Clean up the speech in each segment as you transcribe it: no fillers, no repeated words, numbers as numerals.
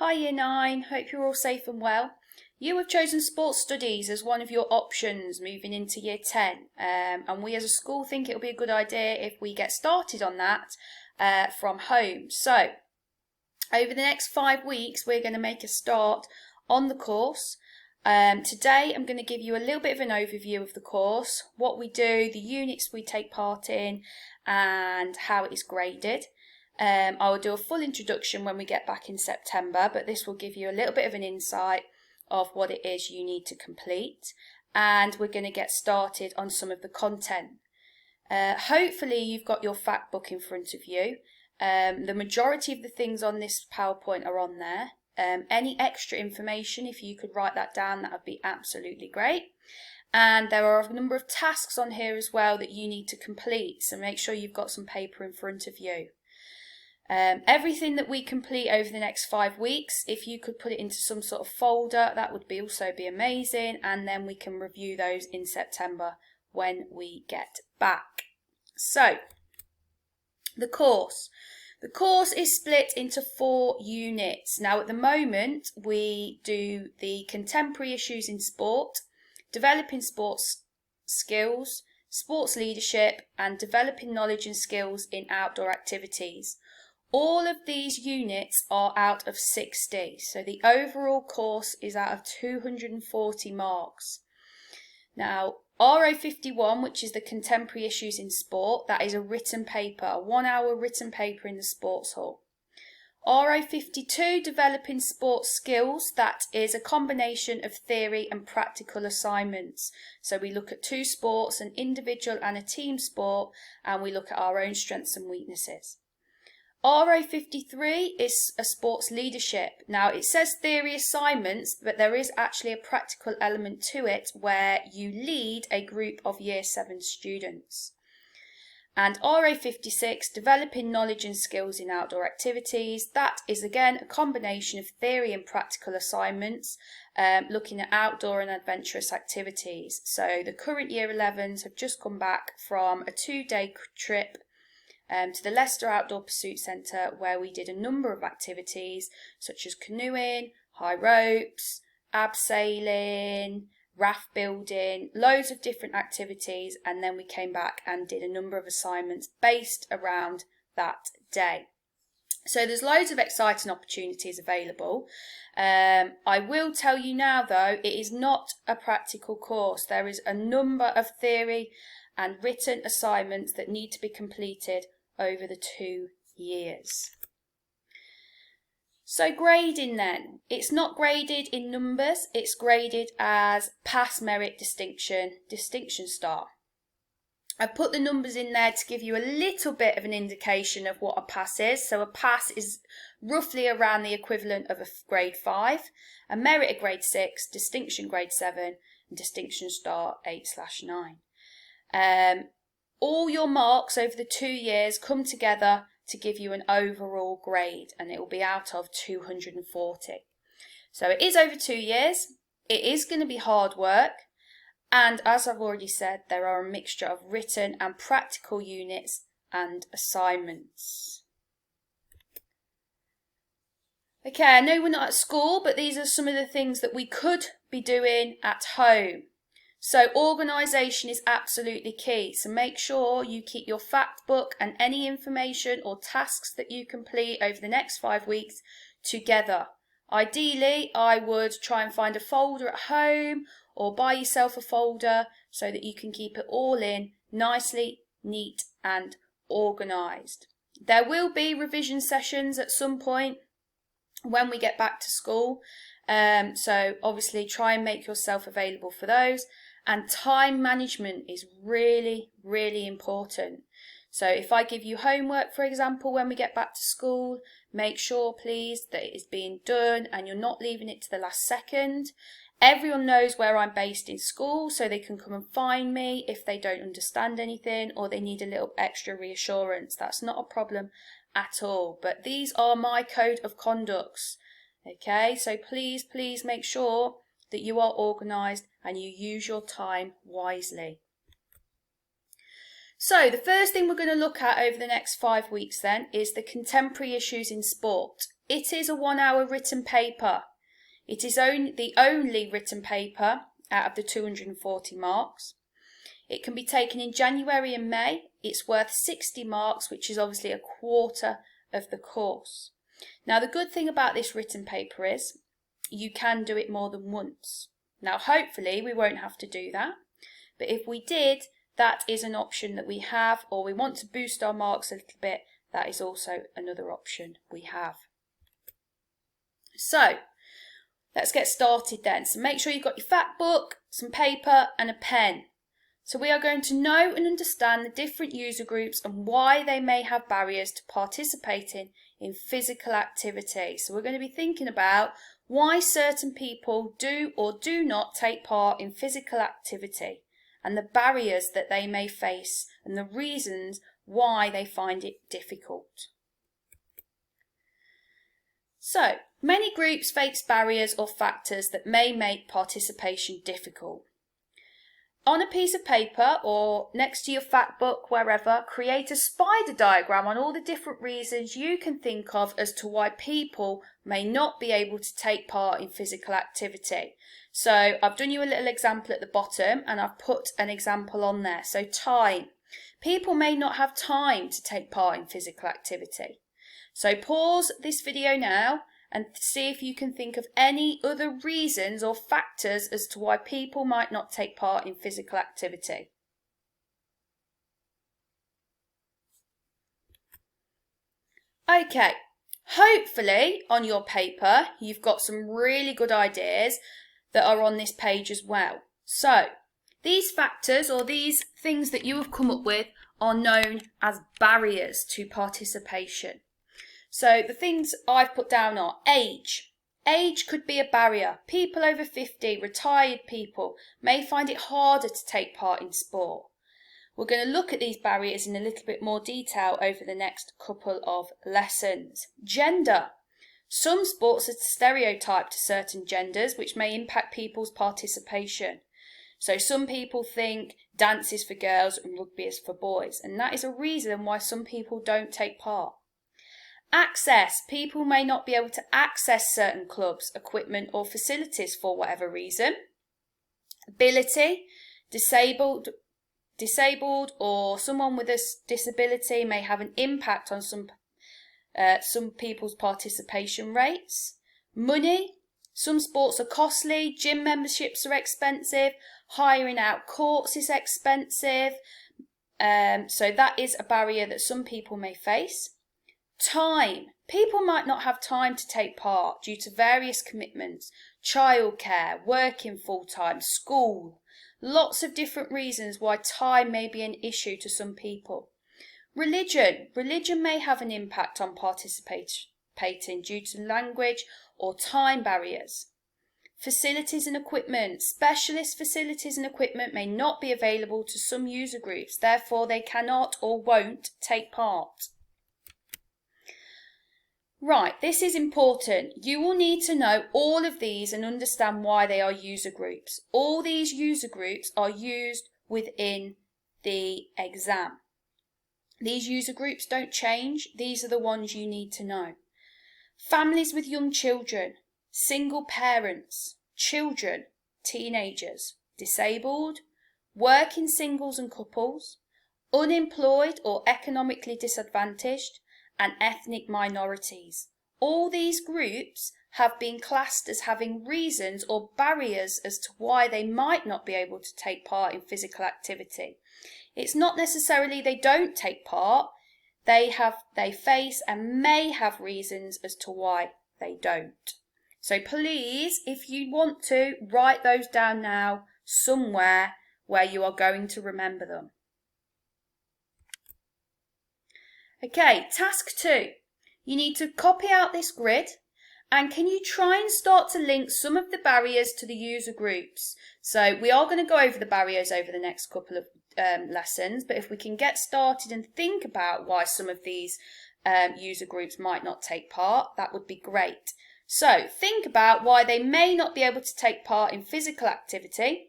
Hi Year 9, hope you're all safe and well. You have chosen sports studies as one of your options moving into Year 10 and we as a school think it'll be a good idea if we get started on that from home. So over the next 5 weeks we're going to make a start on the course. Today I'm going to give you a little bit of an overview of the course, what we do, the units we take part in and how it is graded. I will do a full introduction when we get back in September, but this will give you a little bit of an insight of what it is you need to complete, and we're going to get started on some of the content. Hopefully you've got your fact book in front of you. The majority of the things on this PowerPoint are on there. Any extra information, if you could write that down, that would be absolutely great. And there are a number of tasks on here as well that you need to complete, so make sure you've got some paper in front of you. Everything that we complete over the next 5 weeks, if you could put it into some sort of folder, that would also be amazing, and then we can review those in September when we get back. So, the course. The course is split into 4 units. Now at the moment we do the contemporary issues in sport, developing sports skills, sports leadership, and developing knowledge and skills in outdoor activities. All of these units are out of 60, so the overall course is out of 240 marks. Now, RO51, which is the contemporary issues in sport, that is a written paper, a 1-hour written paper in the sports hall. RO52, developing sports skills, that is a combination of theory and practical assignments. So we look at 2 sports, an individual and a team sport, and we look at our own strengths and weaknesses. RO53 is a sports leadership. Now it says theory assignments, but there is actually a practical element to it where you lead a group of Year 7 students. And RO56, developing knowledge and skills in outdoor activities. That is again a combination of theory and practical assignments, looking at outdoor and adventurous activities. So the current Year 11s have just come back from a 2-day trip to the Leicester Outdoor Pursuit Centre, where we did a number of activities such as canoeing, high ropes, abseiling, raft building, loads of different activities, and then we came back and did a number of assignments based around that day. So there's loads of exciting opportunities available. I will tell you now though, it is not a practical course. There is a number of theory and written assignments that need to be completed over the 2 years. So grading then, it's not graded in numbers, it's graded as pass, merit, distinction, distinction star. I've put the numbers in there to give you a little bit of an indication of what a pass is. So a pass is roughly around the equivalent of a grade 5, a merit a grade 6, distinction grade 7, and distinction star 8/9. All your marks over the 2 years come together to give you an overall grade, and it will be out of 240. So it is over 2 years, it is going to be hard work, and as I've already said, there are a mixture of written and practical units and assignments. Okay, I know we're not at school, but these are some of the things that we could be doing at home. So organisation is absolutely key, so make sure you keep your fact book and any information or tasks that you complete over the next 5 weeks together. Ideally, I would try and find a folder at home or buy yourself a folder so that you can keep it all in nicely, neat and organised. There will be revision sessions at some point when we get back to school, so obviously try and make yourself available for those. And time management is really, really important. So if I give you homework, for example, when we get back to school, make sure please that it is being done and you're not leaving it to the last second. Everyone knows where I'm based in school, so they can come and find me if they don't understand anything or they need a little extra reassurance. That's not a problem at all. But these are my code of conducts. Okay, so please make sure that you are organised and you use your time wisely. So the first thing we're going to look at over the next 5 weeks then is the contemporary issues in sport. it is a 1 hour written paper. It is the only written paper out of the 240 marks. It can be taken in January and May. It's worth 60 marks, which is obviously a quarter of the course. Now, the good thing about this written paper is you can do it more than once. Now, hopefully we won't have to do that, but if we did, that is an option that we have, or we want to boost our marks a little bit, that is also another option we have. So, let's get started then. So make sure you've got your fact book, some paper and a pen. So we are going to know and understand the different user groups and why they may have barriers to participating in physical activity. So we're going to be thinking about why certain people do or do not take part in physical activity and the barriers that they may face and the reasons why they find it difficult. So, many groups face barriers or factors that may make participation difficult. On a piece of paper or next to your fact book, wherever, create a spider diagram on all the different reasons you can think of as to why people may not be able to take part in physical activity. So I've done you a little example at the bottom and I've put an example on there. So time. People may not have time to take part in physical activity. So pause this video now and see if you can think of any other reasons or factors as to why people might not take part in physical activity. Okay, hopefully on your paper you've got some really good ideas that are on this page as well. So, these factors or these things that you have come up with are known as barriers to participation. So the things I've put down are age. Age could be a barrier. People over 50, retired people, may find it harder to take part in sport. We're going to look at these barriers in a little bit more detail over the next couple of lessons. Gender. Some sports are stereotyped to certain genders, which may impact people's participation. So some people think dance is for girls and rugby is for boys, and that is a reason why some people don't take part. Access. People may not be able to access certain clubs, equipment or facilities for whatever reason. Ability. Disabled or someone with a disability may have an impact on some people's participation rates. Money. Some sports are costly, gym memberships are expensive, hiring out courts is expensive, so that is a barrier that some people may face. Time. People might not have time to take part due to various commitments, childcare, working full-time, school. Lots of different reasons why time may be an issue to some people. Religion. Religion may have an impact on participating due to language or time barriers. Facilities and equipment. Specialist facilities and equipment may not be available to some user groups, therefore they cannot or won't take part. Right, this is important. You will need to know all of these and understand why they are user groups. All these user groups are used within the exam. These user groups don't change. These are the ones you need to know. Families with young children, single parents, children, teenagers, disabled, working singles and couples, unemployed or economically disadvantaged, and ethnic minorities. All these groups have been classed as having reasons or barriers as to why they might not be able to take part in physical activity. It's not necessarily they don't take part, they face and may have reasons as to why they don't. So please, if you want to, write those down now somewhere where you are going to remember them. Okay, task 2. You need to copy out this grid and can you try and start to link some of the barriers to the user groups? So we are going to go over the barriers over the next couple of lessons, but if we can get started and think about why some of these user groups might not take part, that would be great. So think about why they may not be able to take part in physical activity,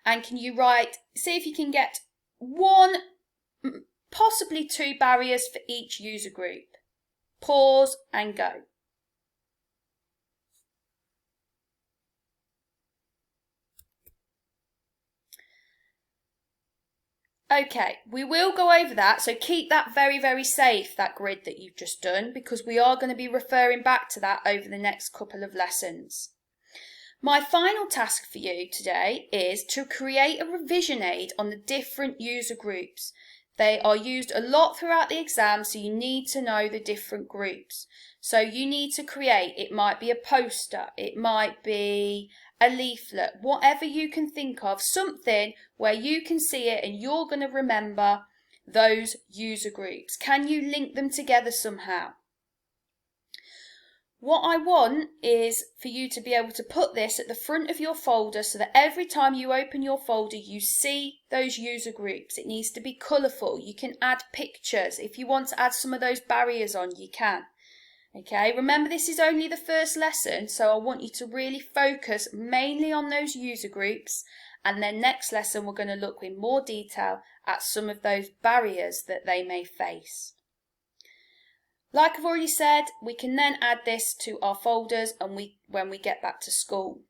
and can you see if you can get one, possibly 2 barriers for each user group. pause and go. Okay, we will go over that, so keep that very, very safe, that grid that you've just done, because we are going to be referring back to that over the next couple of lessons. My final task for you today is to create a revision aid on the different user groups. They are used a lot throughout the exam, so you need to know the different groups. So you need to create, it might be a poster, it might be a leaflet, whatever you can think of, something where you can see it and you're going to remember those user groups. Can you link them together somehow? What I want is for you to be able to put this at the front of your folder so that every time you open your folder you see those user groups. It needs to be colourful. You can add pictures. If you want to add some of those barriers on, you can. Okay, remember this is only the first lesson, so I want you to really focus mainly on those user groups, and then next lesson we're going to look in more detail at some of those barriers that they may face. Like I've already said, we can then add this to our folders and when we get back to school.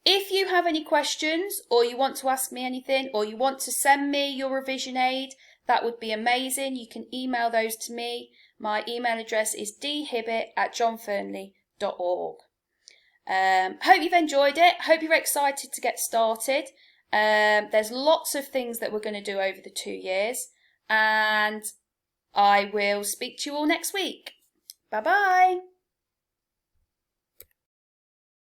If you have any questions, or you want to ask me anything, or you want to send me your revision aid, that would be amazing. You can email those to me. My email address is dhibbett@johnfernley.org. Hope you've enjoyed it. Hope you're excited to get started. There's lots of things that we're going to do over the 2 years, and I will speak to you all next week. Bye bye.